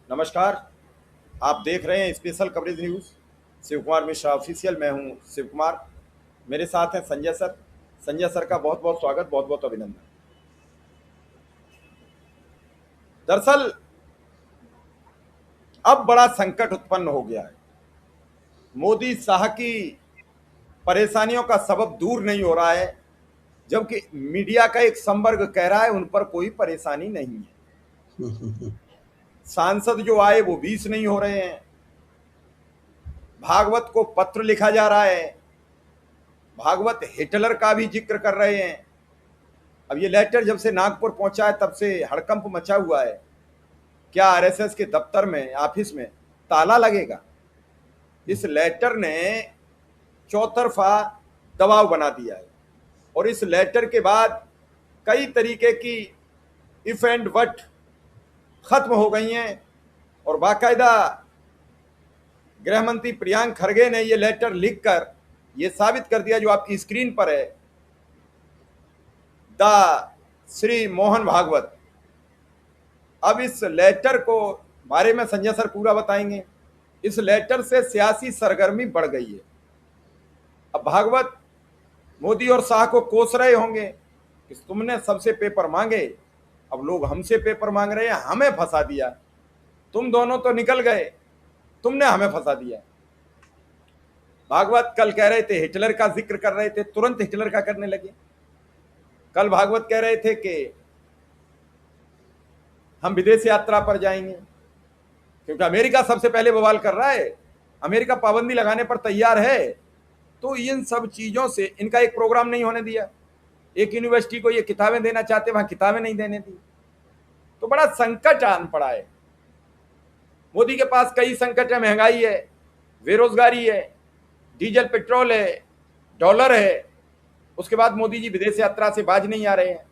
नमस्कार। आप देख रहे हैं special coverage news Shiv Kumar Mishra official. मैं हूं शिव कुमार। मेरे साथ हैं संजय सर। संजय सर का बहुत बहुत स्वागत, बहुत बहुत अभिनंदन। दरअसल अब बड़ा संकट उत्पन्न हो गया है। मोदी शाह की परेशानियों का सबब दूर नहीं हो रहा है, जबकि मीडिया का एक संवर्ग कह रहा है उन पर कोई परेशानी नहीं है। सांसद जो आए वो 20 नहीं हो रहे हैं। भागवत को पत्र लिखा जा रहा है। भागवत हिटलर का भी जिक्र कर रहे हैं। अब ये लेटर जब से नागपुर पहुंचा है तब से हड़कंप मचा हुआ है। क्या आरएसएस के दफ्तर में, ऑफिस में ताला लगेगा? इस लेटर ने चौतरफा दबाव बना दिया है और इस लेटर के बाद कई तरीके की इफ एंड बट खत्म हो गई हैं और बाकायदा गृह मंत्री प्रियांक खड़गे ने ये लेटर लिखकर ये साबित कर दिया, जो आपकी स्क्रीन पर है, द श्री मोहन भागवत। अब इस लेटर को बारे में संजय सर पूरा बताएंगे। इस लेटर से सियासी सरगर्मी बढ़ गई है। अब भागवत मोदी और शाह को कोस रहे होंगे कि तुमने सबसे पेपर मांगे, अब लोग हमसे पेपर मांग रहे हैं, हमें फंसा दिया। तुम दोनों तो निकल गए, तुमने हमें फंसा दिया। भागवत कल कह रहे थे, हिटलर का जिक्र कर रहे थे, तुरंत हिटलर का करने लगे। कल भागवत कह रहे थे कि हम विदेश यात्रा पर जाएंगे क्योंकि अमेरिका सबसे पहले बवाल कर रहा है, अमेरिका पाबंदी लगाने पर तैयार है। तो इन सब चीजों से इनका एक प्रोग्राम नहीं होने दिया। एक यूनिवर्सिटी को ये किताबें देना चाहते, वहां किताबें नहीं देने दी। तो बड़ा संकट आन पड़ा है। मोदी के पास कई संकट है। महंगाई है, बेरोजगारी है, डीजल पेट्रोल है, डॉलर है। उसके बाद मोदी जी विदेश यात्रा से बाज नहीं आ रहे हैं।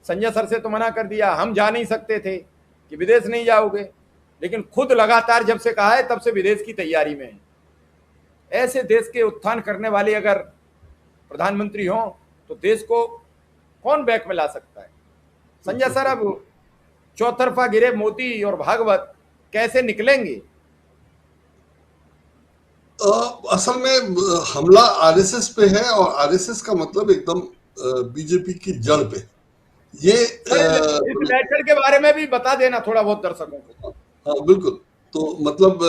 संजय सर से तो मना कर दिया, हम जा नहीं सकते थे कि विदेश नहीं जाओगे, लेकिन खुद लगातार जब से कहा है तब से विदेश की तैयारी में है। ऐसे देश के उत्थान करने वाले अगर प्रधानमंत्री हों तो देश को कौन बैक में ला सकता है? संजय सर, अब चौतरफा गिरे मोदी और भागवत, कैसे निकलेंगे? असल में हमला आरएसएस पे है और आरएसएस का मतलब एकदम बीजेपी की जड़ पे। ये इस लेटर के बारे में भी बता देना थोड़ा बहुत दर्शकों को। हाँ बिल्कुल। तो मतलब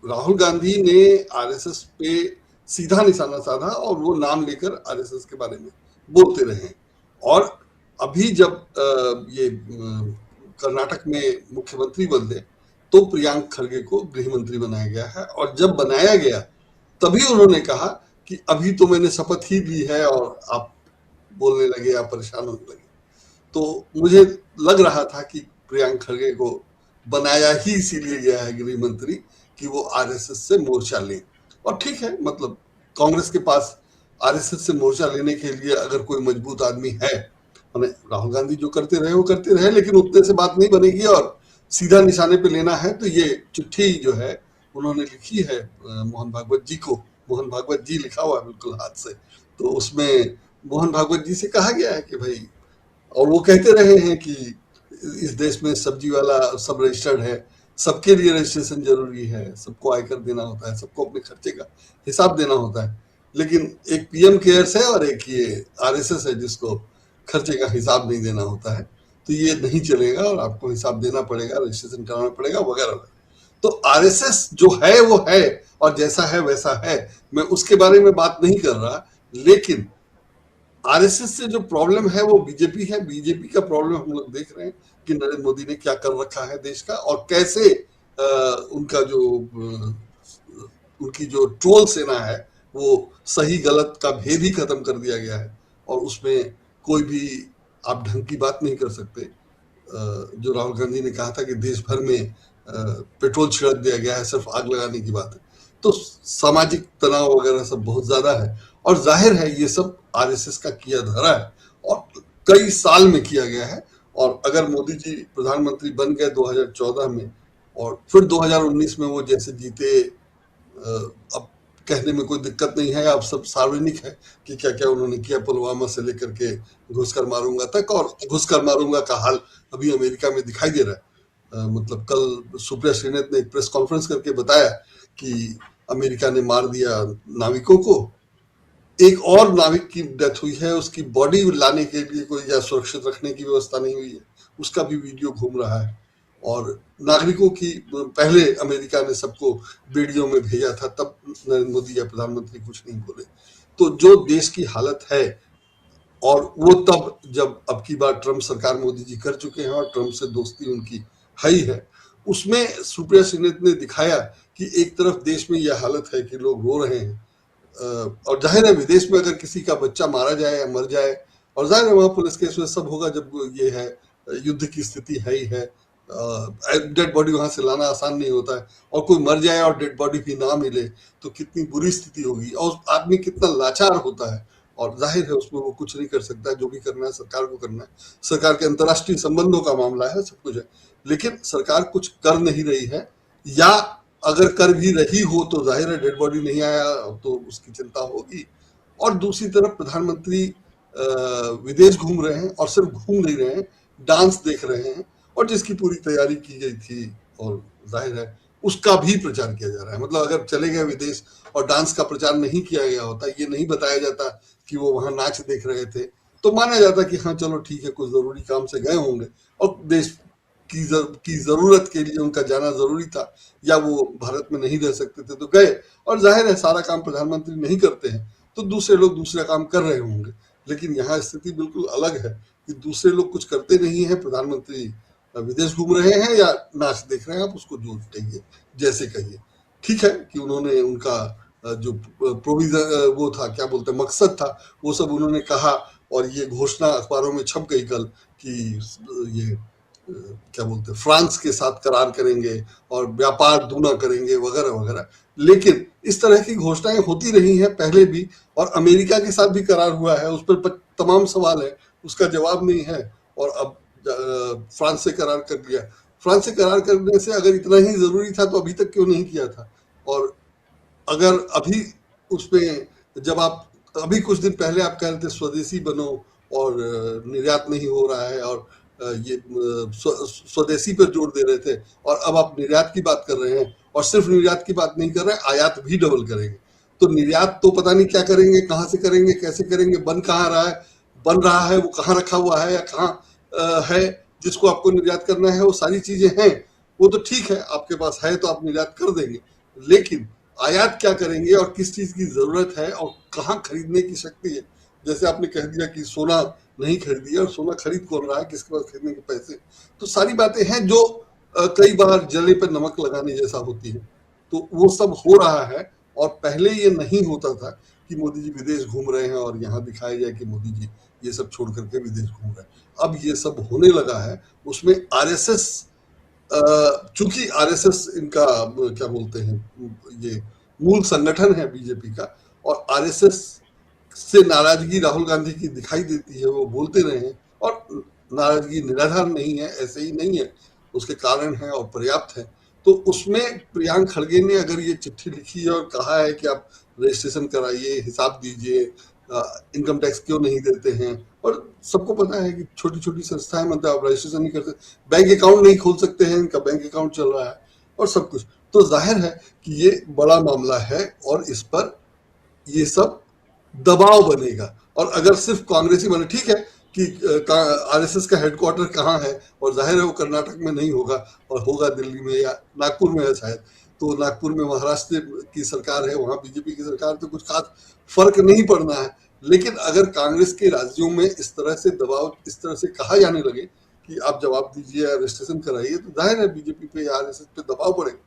राहुल गांधी ने आरएसएस पे सीधा निशाना साधा और वो नाम लेकर आरएसएस के बारे में बोलते रहे। और अभी जब ये कर्नाटक में मुख्यमंत्री बदले तो प्रियांक खड़गे को गृह मंत्री बनाया गया है। और जब बनाया गया तभी उन्होंने कहा कि अभी तो मैंने शपथ ही ली है और आप बोलने लगे, आप परेशान होने लगे। तो मुझे लग रहा था कि प्रियांक खड़गे को बनाया ही इसीलिए गया है गृह मंत्री कि वो आरएसएस से मोर्चा ले। और ठीक है, मतलब कांग्रेस के पास आरएसएस से मोर्चा लेने के लिए अगर कोई मजबूत आदमी है, राहुल गांधी जो करते रहे वो करते रहे, लेकिन उतने से बात नहीं बनेगी। और सीधा निशाने पे लेना है तो ये चिट्ठी जो है उन्होंने लिखी है मोहन भागवत जी को। मोहन भागवत जी लिखा हुआ है बिल्कुल हाथ से। तो उसमें मोहन भागवत जी से कहा गया है कि भाई, और वो कहते रहे हैं कि इस देश में सब्जी वाला सब रजिस्टर्ड है, सबके लिए रजिस्ट्रेशन जरूरी है, सबको आयकर देना होता है, सबको अपने खर्चे का हिसाब देना होता है। लेकिन एक पीएम केयर्स है और एक ये आरएसएस है जिसको खर्चे का हिसाब नहीं देना होता है। तो ये नहीं चलेगा और आपको हिसाब देना पड़ेगा, रजिस्ट्रेशन कराना पड़ेगा वगैरह। तो आरएसएस जो है वो है और जैसा है वैसा है, मैं उसके बारे में बात नहीं कर रहा। लेकिन आरएसएस से जो प्रॉब्लम है वो बीजेपी है। बीजेपी का प्रॉब्लम हम लोग देख रहे हैं कि नरेंद्र मोदी ने क्या कर रखा है देश का, और कैसे उनका जो उनकी जो ट्रोल सेना है वो सही गलत का भेद ही खत्म कर दिया गया है। और उसमें कोई भी आप ढंग की बात नहीं कर सकते। जो राहुल गांधी ने कहा था कि देश भर में पेट्रोल छिड़क दिया गया है, सिर्फ आग लगाने की बात है। तो सामाजिक तनाव वगैरह सब बहुत ज्यादा है और जाहिर है ये सब आरएसएस का किया धरा है और कई साल में किया गया है। और अगर मोदी जी प्रधानमंत्री बन गए 2014 में और फिर 2019 में वो जैसे जीते, अब कहने में कोई दिक्कत नहीं है, अब सब सार्वजनिक है कि क्या क्या उन्होंने किया, पुलवामा से लेकर के घुसकर मारूंगा तक। और घुसकर मारूंगा का हाल अभी अमेरिका में दिखाई दे रहा है। मतलब कल सुप्रिया श्रीनाथ ने एक प्रेस कॉन्फ्रेंस करके बताया कि अमेरिका ने मार दिया नाविकों को, एक और नाविक की डेथ हुई है, उसकी बॉडी लाने के लिए कोई या सुरक्षित रखने की व्यवस्था नहीं हुई है, उसका भी वीडियो घूम रहा है। और नागरिकों की पहले अमेरिका ने सबको बेड़ियों में भेजा था, तब नरेंद्र मोदी या प्रधानमंत्री कुछ नहीं बोले। तो जो देश की हालत है, और वो तब जब अब की बार ट्रम्प सरकार मोदी जी कर चुके हैं और ट्रम्प से दोस्ती उनकी है ही है, उसमें सुप्रिया श्रीनाथ ने दिखाया कि एक तरफ देश में यह हालत है कि लोग रो रहे हैं, और जाहिर है विदेश में अगर किसी का बच्चा मारा जाए या मर जाए, और जाहिर है वहां पुलिस केस में सब होगा जब ये है युद्ध की स्थिति है ही है, डेड बॉडी वहां से लाना आसान नहीं होता है, और कोई मर जाए और डेड बॉडी भी ना मिले तो कितनी बुरी स्थिति होगी, और आदमी कितना लाचार होता है, और जाहिर है उसमें वो कुछ नहीं कर सकता, जो भी करना है सरकार को करना है, सरकार के अंतर्राष्ट्रीय संबंधों का मामला है, सब कुछ है, लेकिन सरकार कुछ कर नहीं रही है, या अगर कर भी रही हो तो जाहिर है डेड बॉडी नहीं आया तो उसकी चिंता होगी। और दूसरी तरफ प्रधानमंत्री विदेश घूम रहे हैं, और सिर्फ घूम नहीं रहे हैं, डांस देख रहे हैं, और जिसकी पूरी तैयारी की गई थी, और जाहिर है उसका भी प्रचार किया जा रहा है। मतलब अगर चले गए विदेश और डांस का प्रचार नहीं किया गया होता, ये नहीं बताया जाता कि वो वहां नाच देख रहे थे, तो माना जाता कि हाँ चलो ठीक है, कुछ जरूरी काम से गए होंगे और देश की जरूरत के लिए उनका जाना जरूरी था, या वो भारत में नहीं रह सकते थे तो गए, और जाहिर है सारा काम प्रधानमंत्री नहीं करते हैं तो दूसरे लोग दूसरा काम कर रहे होंगे। लेकिन यहाँ स्थिति बिल्कुल अलग है कि दूसरे लोग कुछ करते नहीं है, प्रधानमंत्री विदेश घूम रहे हैं या नाच देख रहे हैं, आप उसको जो कहिए जैसे कहिए। ठीक है कि उन्होंने उनका जो प्रोविजन वो था, क्या बोलते हैं, मकसद था, वो सब उन्होंने कहा, और ये घोषणा अखबारों में छप गई कल कि ये क्या बोलते हैं, फ्रांस के साथ करार करेंगे और व्यापार दूना करेंगे वगैरह वगैरह। लेकिन इस तरह की घोषणाएं होती रही हैं पहले भी, और अमेरिका के साथ भी करार हुआ है, उस पर तमाम सवाल है, उसका जवाब नहीं है, और अब फ्रांस से करार कर लिया। फ्रांस से करार करने से अगर इतना ही जरूरी था तो अभी तक क्यों नहीं किया था? और अगर अभी उसमें जब आप अभी कुछ दिन पहले आप कह रहे थे स्वदेशी बनो और निर्यात नहीं हो रहा है, और ये स्वदेशी पर जोर दे रहे थे, और अब आप निर्यात की बात कर रहे हैं, और सिर्फ निर्यात की बात नहीं कर रहे हैं, आयात भी डबल करेंगे। तो निर्यात तो पता नहीं क्या करेंगे, कहाँ से करेंगे, कैसे करेंगे, बन रहा है वो कहाँ रखा हुआ है या कहाँ है जिसको आपको निर्यात करना है, वो सारी चीजें हैं, वो तो ठीक है आपके पास है तो आप निर्यात कर देंगे, लेकिन आयात क्या करेंगे और किस चीज की जरूरत है और कहाँ खरीदने की शक्ति है। जैसे आपने कह दिया कि सोना नहीं खरीदी, और सोना खरीद कौन रहा है, किसके पास खरीदने के पैसे, तो सारी बातें हैं जो कई बार जले पर नमक लगाने जैसा होती है। तो वो सब हो रहा है, और पहले ये नहीं होता था कि मोदी जी विदेश घूम रहे हैं और यहाँ दिखाया जाए कि मोदी जी ये सब छोड़ करके विदेश घूम रहे हैं। अब ये सब होने लगा है, उसमें आरएसएस, चूंकि आरएसएस इनका क्या बोलते हैं, ये मूल संगठन है बीजेपी का, और आरएसएस से नाराजगी राहुल गांधी की दिखाई देती है, वो बोलते रहे हैं, और नाराजगी निराधार नहीं है, ऐसे ही नहीं है, उसके कारण है और पर्याप्त है। तो उसमें प्रियांक खड़गे ने अगर ये चिट्ठी लिखी है और कहा है कि आप रजिस्ट्रेशन कराइए, हिसाब दीजिए, इनकम टैक्स क्यों नहीं देते हैं, और सबको पता है कि छोटी छोटी संस्थाएं, मतलब आप रजिस्ट्रेशन नहीं करते, बैंक अकाउंट नहीं खोल सकते हैं, इनका बैंक अकाउंट चल रहा है और सब कुछ, तो जाहिर है कि ये बड़ा मामला है, और इस पर ये सब दबाव बनेगा। और अगर सिर्फ कांग्रेसी बने, ठीक है कि आरएसएस का हेडक्वार्टर कहाँ है, और जाहिर है वो कर्नाटक में नहीं होगा, और होगा दिल्ली में या नागपुर में है शायद, तो नागपुर में महाराष्ट्र की सरकार है, वहां बीजेपी की सरकार, तो कुछ खास फर्क नहीं पड़ना है। लेकिन अगर कांग्रेस के राज्यों में इस तरह से दबाव, इस तरह से कहा जाने लगे कि आप जवाब दीजिए या रजिस्ट्रेशन कराइए, तो जाहिर है बीजेपी पे या आरएसएस पे दबाव पड़ेगा,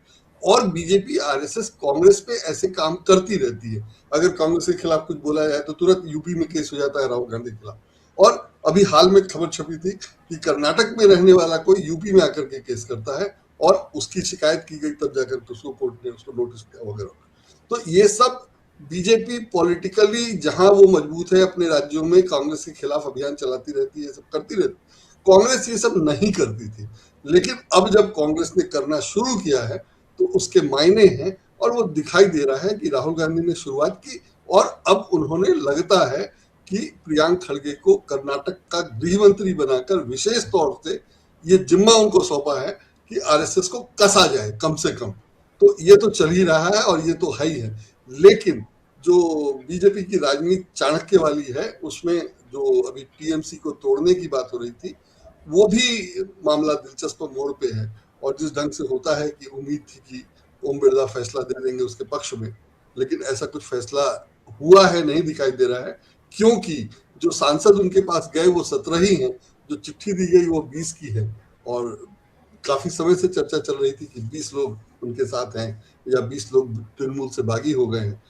और बीजेपी आरएसएस कांग्रेस पे ऐसे काम करती रहती है। अगर कांग्रेस के खिलाफ कुछ बोला जाए तो तुरंत यूपी में केस हो जाता है राहुल गांधी के खिलाफ, और अभी हाल में खबर छपी थी कि कर्नाटक में रहने वाला कोई यूपी में आकर के केस करता है, और उसकी शिकायत की गई, तब जाकर के उसको कोर्ट ने उसको नोटिस किया वगैरह। तो ये सब बीजेपी पॉलिटिकली जहां वो मजबूत है अपने राज्यों में, कांग्रेस के खिलाफ अभियान चलाती रहती है, सब करती रहती है। कांग्रेस ये सब नहीं करती थी, लेकिन अब जब कांग्रेस ने करना शुरू किया है तो उसके मायने हैं, और वो दिखाई दे रहा है कि राहुल गांधी ने शुरुआत की, और अब उन्होंने लगता है कि प्रियांक खड़गे को कर्नाटक का गृह मंत्री बनाकर विशेष तौर से ये जिम्मा उनको सौंपा है कि आरएसएस को कसा जाए कम से कम। तो ये तो चल ही रहा है और ये तो है ही है। लेकिन जो बीजेपी की राजनीति चाणक्य वाली है, उसमें जो अभी टीएमसी को तोड़ने की बात हो रही थी, वो भी मामला दिलचस्प मोड़ पे है। और जिस ढंग से होता है कि उम्मीद थी कि ओम बिरला फैसला दे देंगे उसके पक्ष में, लेकिन ऐसा कुछ फैसला हुआ है नहीं दिखाई दे रहा है, क्योंकि जो सांसद उनके पास गए वो 17 ही हैं, जो चिट्ठी दी गई वो 20 की है। और काफी समय से चर्चा चल रही थी कि 20 लोग उनके साथ हैं या 20 लोग तृणमूल से बागी हो गए हैं,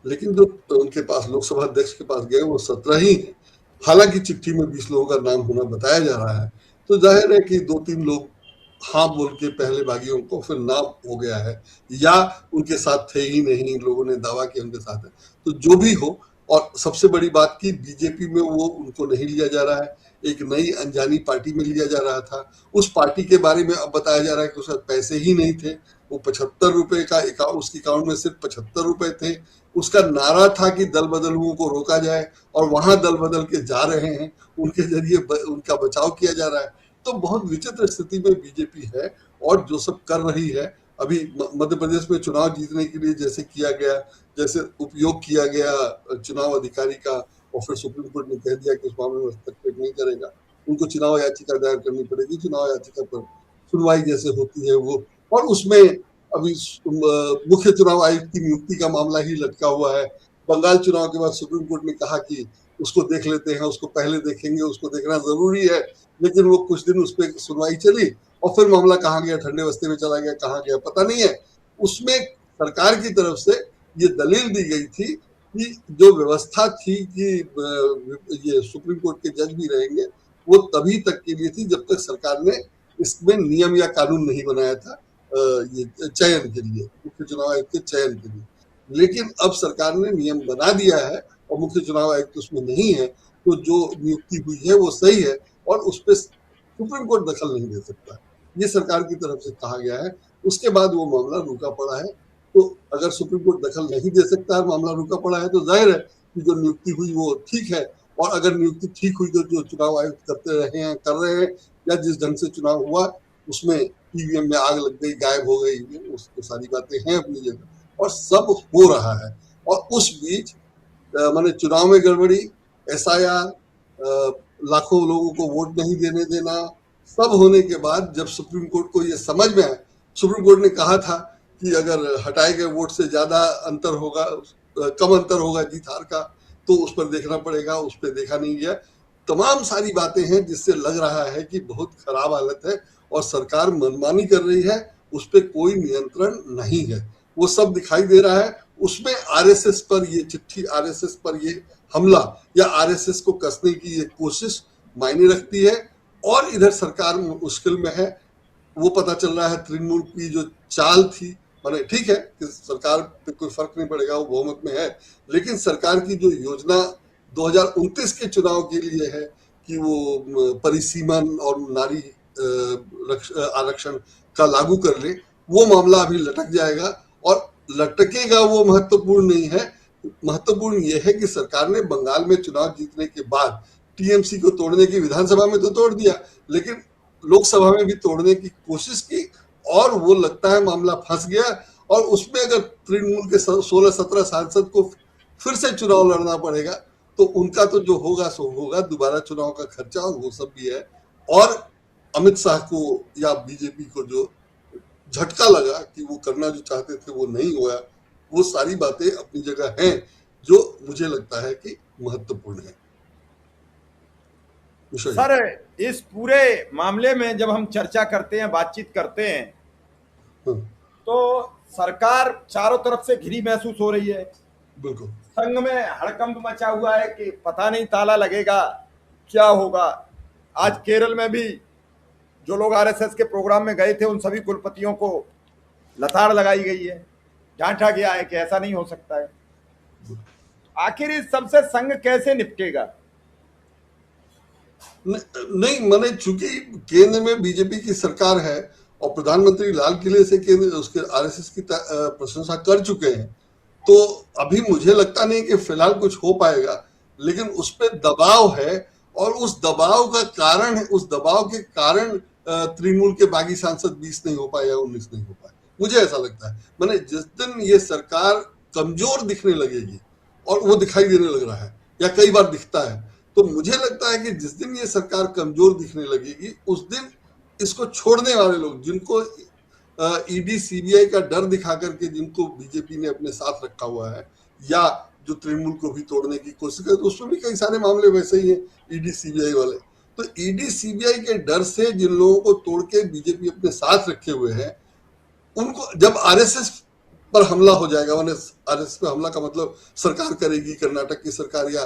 लेकिन जो उनके पास लोकसभा अध्यक्ष के पास गए वो 17 ही हैं। हालांकि चिट्ठी में 20 लोगों का नाम होना बताया जा रहा है, तो जाहिर है कि 2-3 लोग हाँ बोल के पहले बागियों को फिर ना हो गया है, या उनके साथ थे ही नहीं, लोगों ने दावा किया उनके साथ है। तो जो भी हो, और सबसे बड़ी बात की बीजेपी में वो उनको नहीं लिया जा रहा है, एक नई अनजानी पार्टी में लिया जा रहा था। उस पार्टी के बारे में अब बताया जा रहा है कि उसके पैसे ही नहीं थे, वो 75 रुपए का उसके अकाउंट में सिर्फ 75 रुपए थे। उसका नारा था कि दल बदलुओं को रोका जाए, और वहां दल बदल के जा रहे हैं, उनके जरिए उनका बचाव किया जा रहा है। तो बहुत विचित्र स्थिति में बीजेपी है, और जो सब कर रही है अभी मध्य प्रदेश में चुनाव जीतने के लिए जैसे किया गया, जैसे उपयोग किया गया चुनाव अधिकारी का, और फिर सुप्रीम कोर्ट ने कह दिया कि उस मामले में हस्तक्षेप नहीं करेगा, उनको चुनाव याचिका दायर करनी पड़ेगी, चुनाव याचिका पर सुनवाई जैसे होती है वो, और उसमें अभी मुख्य चुनाव आयुक्त की नियुक्ति का मामला ही लटका हुआ है। बंगाल चुनाव के बाद सुप्रीम कोर्ट ने कहा कि उसको देख लेते हैं, उसको पहले देखेंगे, उसको देखना जरूरी है, लेकिन वो कुछ दिन उस पर सुनवाई चली और फिर मामला कहाँ गया, ठंडे बस्ते में चला गया, कहाँ गया पता नहीं है। उसमें सरकार की तरफ से ये दलील दी गई थी कि जो व्यवस्था थी कि ये सुप्रीम कोर्ट के जज भी रहेंगे, वो तभी तक के लिए थी जब तक सरकार ने इसमें नियम या कानून नहीं बनाया था ये चयन के लिए, मुख्य चुनाव आयुक्त के चयन के लिए। लेकिन अब सरकार ने नियम बना दिया है और मुख्य चुनाव आयुक्त उसमें नहीं है, तो जो नियुक्ति हुई है वो सही है और उस पर सुप्रीम कोर्ट दखल नहीं दे सकता, ये सरकार की तरफ से कहा गया है। उसके बाद वो मामला रुका पड़ा है। तो अगर सुप्रीम कोर्ट दखल नहीं दे सकता है, मामला रुका पड़ा है, तो जाहिर है कि जो नियुक्ति हुई वो ठीक है। और अगर नियुक्ति ठीक हुई तो जो चुनाव आयुक्त करते रहे हैं, कर रहे हैं, या जिस ढंग से चुनाव हुआ उसमें ईवीएम में आग लग गई, गायब हो गई, उसको सारी बातें हैं अपनी जगह और सब हो रहा है। और उस बीच माने चुनाव में गड़बड़ी, एसआईआर, लाखों लोगों को वोट नहीं देने देना, सब होने के बाद जब सुप्रीम कोर्ट को ये समझ में आया, सुप्रीम कोर्ट ने कहा था कि अगर हटाए गए वोट से ज्यादा अंतर होगा, कम अंतर होगा जीत हार का, तो उस पर देखना पड़ेगा, उस पर देखा नहीं गया। तमाम सारी बातें हैं जिससे लग रहा है कि बहुत खराब हालत है और सरकार मनमानी कर रही है, उस पर कोई नियंत्रण नहीं है, वो सब दिखाई दे रहा है। उसमें आरएसएस पर ये चिट्ठी, आरएसएस पर ये हमला या आरएसएस को कसने की ये कोशिश मायने रखती है। और इधर सरकार मुश्किल में है, वो पता चल रहा है तृणमूल की जो चाल थी, माने ठीक है कि सरकार पे कोई फर्क नहीं पड़ेगा, वो बहुमत में है, लेकिन सरकार की जो योजना 2029 के चुनाव के लिए है कि वो परिसीमन और नारी आरक्षण का लागू कर ले, वो मामला अभी लटक जाएगा। और लटकेगा वो महत्वपूर्ण नहीं है, महत्वपूर्ण ये है कि सरकार ने बंगाल में चुनाव जीतने के बाद टीएमसी को तोड़ने की, विधानसभा में तो तोड़ दिया लेकिन लोकसभा में भी तोड़ने की कोशिश की, और वो लगता है मामला फंस गया। और उसमें अगर तृणमूल के 16-17 सांसद को फिर से चुनाव लड़ना पड़ेगा, तो उनका तो जो होगा सो होगा, दोबारा चुनाव का खर्चा और वो सब भी है। और अमित शाह को या बीजेपी को जो झटका लगा कि वो करना जो चाहते थे वो नहीं हुआ, वो सारी बातें अपनी जगह हैं जो मुझे लगता है कि महत्वपूर्ण है। सर, इस पूरे मामले में जब हम चर्चा करते हैं, बातचीत करते हैं, तो सरकार चारों तरफ से घिरी महसूस हो रही है। बिल्कुल, संघ में हड़कंप मचा हुआ है कि पता नहीं ताला लगेगा, क्या होगा। आज केरल में भी जो लोग आरएसएस के प्रोग्राम में गए थे उन सभी कुलपतियों को लताड़ लगाई गई है, डांटा गया है कि ऐसा नहीं हो सकता है। आखिर इस सबसे संघ कैसे निपटेगा? नहीं, मैंने चूंकि केंद्र में बीजेपी की सरकार है और प्रधानमंत्री लाल किले से केंद्र उसके आरएसएस की प्रशंसा कर चुके हैं, तो अभी मुझे लगता नहीं कि फिलहाल कुछ हो पाएगा, लेकिन उस पर दबाव है। और उस दबाव का कारण, उस दबाव के कारण तृणमूल के बागी सांसद 20 नहीं हो पाए या 19 नहीं हो पाए। मुझे ऐसा लगता है, मैंने जिस दिन ये सरकार कमजोर दिखने लगेगी, और वो दिखाई देने लग रहा है या कई बार दिखता है, तो मुझे लगता है कि जिस दिन ये सरकार कमजोर दिखने लगेगी, उस दिन इसको छोड़ने वाले लोग, जिनको ईडी सीबीआई का डर दिखा करके जिनको बीजेपी ने अपने साथ रखा हुआ है, या जो तृणमूल को भी तोड़ने की कोशिश करे, तो उसमें भी कई सारे मामले वैसे ही हैं ईडी सीबीआई वाले। तो ईडी सीबीआई के डर से जिन लोगों को तोड़ के बीजेपी अपने साथ रखे हुए है, उनको जब आरएसएस पर हमला हो जाएगा, आरएसएस पर हमला का मतलब सरकार करेगी, कर्नाटक की सरकार या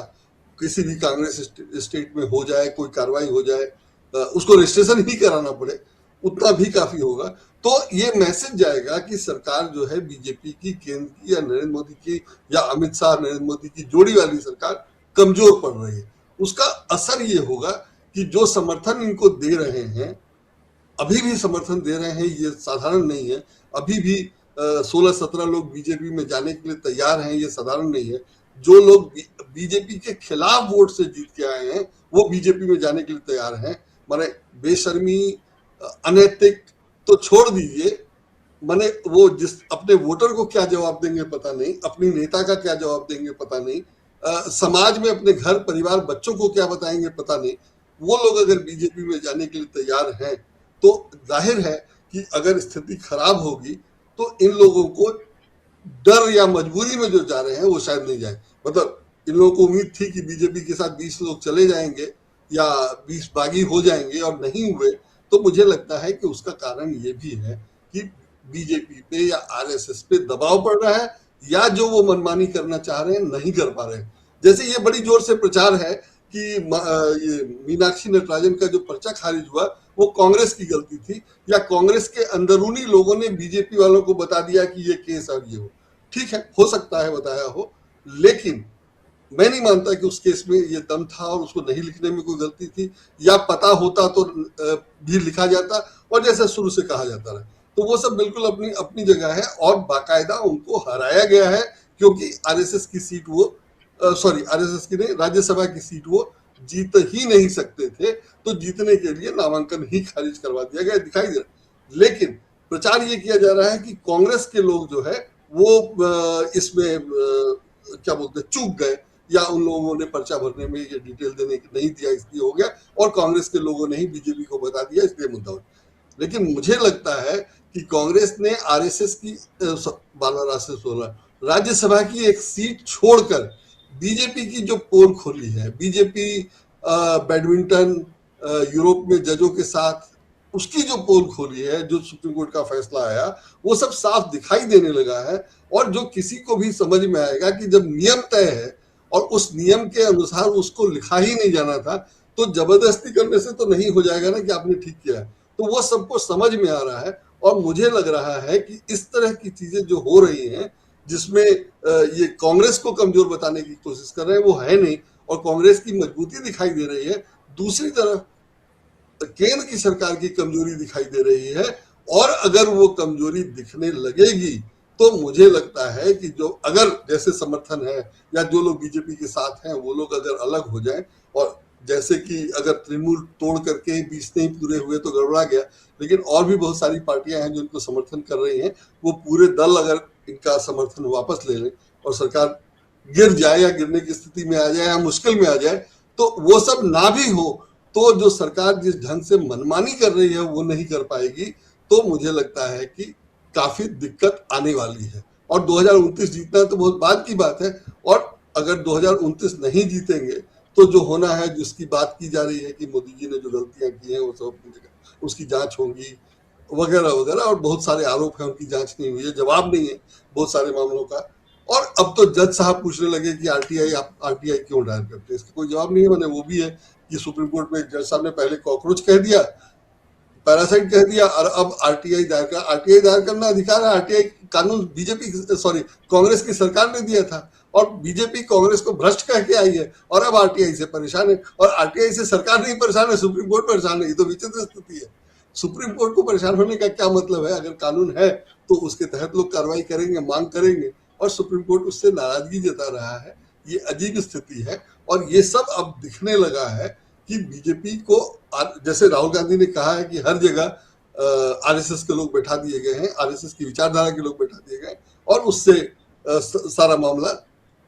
किसी भी कांग्रेस स्टेट में हो जाए, कोई कार्रवाई हो जाए, उसको रजिस्ट्रेशन ही कराना पड़े, उतना भी काफी होगा, तो ये मैसेज जाएगा कि सरकार जो है बीजेपी की, केंद्र की, या नरेंद्र मोदी की, या अमित शाह नरेंद्र मोदी की जोड़ी वाली सरकार कमजोर पड़ रही है। उसका असर ये होगा कि जो समर्थन इनको दे रहे हैं, अभी भी समर्थन दे रहे हैं, ये साधारण नहीं है। अभी भी 16-17 लोग बीजेपी में जाने के लिए तैयार हैं, ये साधारण नहीं है। जो लोग बीजेपी के खिलाफ वोट से जीत के आए हैं, वो बीजेपी में जाने के लिए तैयार हैं। माने बेशर्मी, अनैतिक तो छोड़ दीजिए, माने वो जिस अपने वोटर को क्या जवाब देंगे पता नहीं, अपनी नेता का क्या जवाब देंगे पता नहीं, समाज में अपने घर परिवार बच्चों को क्या बताएंगे पता नहीं। वो लोग अगर बीजेपी में जाने के लिए तैयार हैं, तो जाहिर है कि अगर स्थिति खराब होगी तो इन लोगों को डर या मजबूरी में जो जा रहे हैं वो शायद नहीं जाए। मतलब इन लोगों को उम्मीद थी कि बीजेपी के साथ 20 लोग चले जाएंगे या 20 बागी हो जाएंगे, और नहीं हुए, तो मुझे लगता है कि उसका कारण ये भी है कि बीजेपी पे या आरएसएस पे दबाव पड़ रहा है, या जो वो मनमानी करना चाह रहे हैं नहीं कर पा रहे हैं। जैसे ये बड़ी जोर से प्रचार है कि ये मीनाक्षी नटराजन का जो पर्चा खारिज हुआ वो कांग्रेस की गलती थी, या कांग्रेस के अंदरूनी लोगों ने बीजेपी वालों को बता दिया कि ये केस अब ये हो। ठीक है, हो सकता है बताया हो, लेकिन मैं नहीं मानता कि उस केस में ये दम था और उसको नहीं लिखने में कोई गलती थी, या पता होता तो भी लिखा जाता और जैसे शुरू से कहा जाता रहा। तो वो सब बिल्कुल अपनी अपनी जगह है, और बाकायदा उनको हराया गया है, क्योंकि आरएसएस की सीट वो आरएसएस की नहीं, राज्यसभा की सीट वो जीत ही नहीं सकते थे, तो जीतने के लिए नामांकन ही खारिज करवा दिया गया, दिखाई दे रहा। लेकिन प्रचार ये किया जा रहा है कि कांग्रेस के लोग जो है वो इसमें क्या बोलते हैं, चूक गए, या उन लोगों ने पर्चा भरने में ये डिटेल देने नहीं दिया इसलिए हो गया, और कांग्रेस के लोगों ने ही बीजेपी को बता दिया इसलिए मुद्दा हो। लेकिन मुझे लगता है कि कांग्रेस ने आरएसएस की 12 से 16 राज्यसभा की एक सीट छोड़कर बीजेपी की जो पोल खोली है, बीजेपी बैडमिंटन यूरोप में जजों के साथ उसकी जो पोल खोली है, जो सुप्रीम कोर्ट का फैसला आया, वो सब साफ दिखाई देने लगा है। और जो किसी को भी समझ में आएगा कि जब नियम तय है और उस नियम के अनुसार उसको लिखा ही नहीं जाना था, तो जबरदस्ती करने से तो नहीं हो जाएगा ना कि आपने ठीक किया है। तो वो सबको समझ में आ रहा है, और मुझे लग रहा है कि इस तरह की चीजें जो हो रही हैं, जिसमें ये कांग्रेस को कमजोर बताने की कोशिश कर रहे हैं, वो है नहीं, और कांग्रेस की मजबूती दिखाई दे रही है। दूसरी तरफ केंद्र की सरकार की कमजोरी दिखाई दे रही है, और अगर वो कमजोरी दिखने लगेगी तो मुझे लगता है कि जो अगर जैसे समर्थन है, या जो लोग बीजेपी के साथ हैं वो लोग अगर अलग हो जाएं, और जैसे कि अगर तृणमूल तोड़ करके 20 नहीं पूरे हुए तो गड़बड़ा गया, लेकिन और भी बहुत सारी पार्टियां हैं जो इनको समर्थन कर रही हैं, वो पूरे दल अगर इनका समर्थन वापस ले लें और सरकार गिर जाए या गिरने की स्थिति में आ जाए या मुश्किल में आ जाए, तो वो सब ना भी हो, तो जो सरकार जिस ढंग से मनमानी कर रही है वो नहीं कर पाएगी। तो मुझे लगता है कि काफी दिक्कत आने वाली है, और 2029 जीतना तो बहुत बाद की बात है, और अगर 2029 नहीं जीतेंगे तो जो होना है, जिसकी बात की जा रही है कि मोदी जी ने जो गलतियां की हैं वो सब अपनी जगह, उसकी जांच होगी वगैरह वगैरह, और बहुत सारे आरोप हैं, उनकी जांच नहीं हुई है, जवाब नहीं है बहुत सारे मामलों का। और अब तो जज साहब पूछने लगे कि आरटीआई क्यों दायर करते हैं, इसका कोई जवाब नहीं है। मैंने वो भी है कि सुप्रीम कोर्ट में जज साहब ने पहले कॉकरोच कह दिया, पैरासाइट कह दिया, और अब आरटीआई दायर करना अधिकार है। आरटीआई कानून कांग्रेस की सरकार ने दिया था, और बीजेपी कांग्रेस को भ्रष्ट कह के आई है, और अब आरटीआई से परेशान है, और आरटीआई से सरकार नहीं परेशान है, सुप्रीम कोर्ट परेशान है। ये तो विचित्र स्थिति है। सुप्रीम कोर्ट को परेशान होने का क्या मतलब है? अगर कानून है तो उसके तहत लोग कार्रवाई करेंगे, मांग करेंगे, और सुप्रीम कोर्ट उससे नाराजगी जता रहा है। ये अजीब स्थिति है, और ये सब अब दिखने लगा है कि बीजेपी को, जैसे राहुल गांधी ने कहा है कि हर जगह आरएसएस के लोग बैठा दिए गए हैं, आरएसएस की विचारधारा के लोग बैठा दिए गए और उससे सारा मामला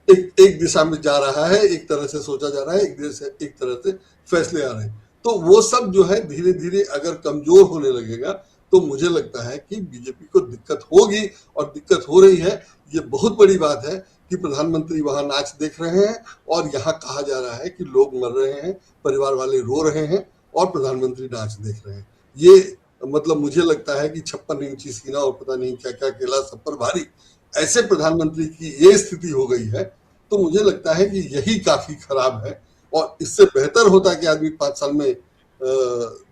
एक दिशा में जा रहा है, एक तरह से सोचा जा रहा है, एक तरह से फैसले आ रहे हैं। तो वो सब जो है धीरे धीरे अगर कमजोर होने लगेगा तो मुझे लगता है कि बीजेपी को दिक्कत होगी, और दिक्कत हो रही है। ये बहुत बड़ी बात है कि प्रधानमंत्री वहां नाच देख रहे हैं और यहाँ कहा जा रहा है कि लोग मर रहे हैं, परिवार वाले रो रहे हैं और प्रधानमंत्री नाच देख रहे हैं। ये मतलब मुझे लगता है कि 56 इंची सीना और पता नहीं क्या क्या केला सब पर भारी, ऐसे प्रधानमंत्री की ये स्थिति हो गई है। तो मुझे लगता है कि यही काफी खराब है, और इससे बेहतर होता कि आदमी 5 साल में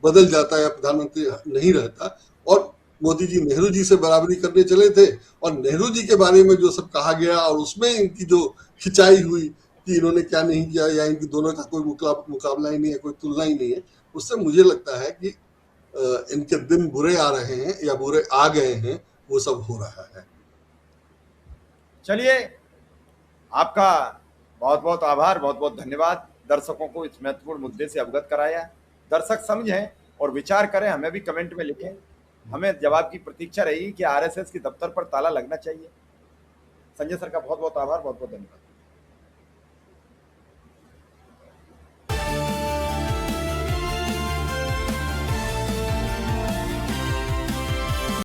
बदल जाता या प्रधानमंत्री नहीं रहता। और मोदी जी नेहरू जी से बराबरी करने चले थे, और नेहरू जी के बारे में जो सब कहा गया और उसमें इनकी जो खिंचाई हुई कि इन्होंने क्या नहीं किया या इनकी दोनों का कोई मुकाबला ही नहीं है, कोई तुलना ही नहीं है, उससे मुझे लगता है कि इनके दिन बुरे आ रहे हैं या बुरे आ गए हैं, वो सब हो रहा है। चलिए, आपका बहुत बहुत आभार, बहुत बहुत धन्यवाद। दर्शकों को इस महत्वपूर्ण मुद्दे से अवगत कराया। दर्शक समझें और विचार करें, हमें भी कमेंट में लिखें। हमें जवाब की प्रतीक्षा रहेगी कि आरएसएस के दफ्तर पर ताला लगना चाहिए। संजय सर का बहुत बहुत आभार, बहुत बहुत धन्यवाद।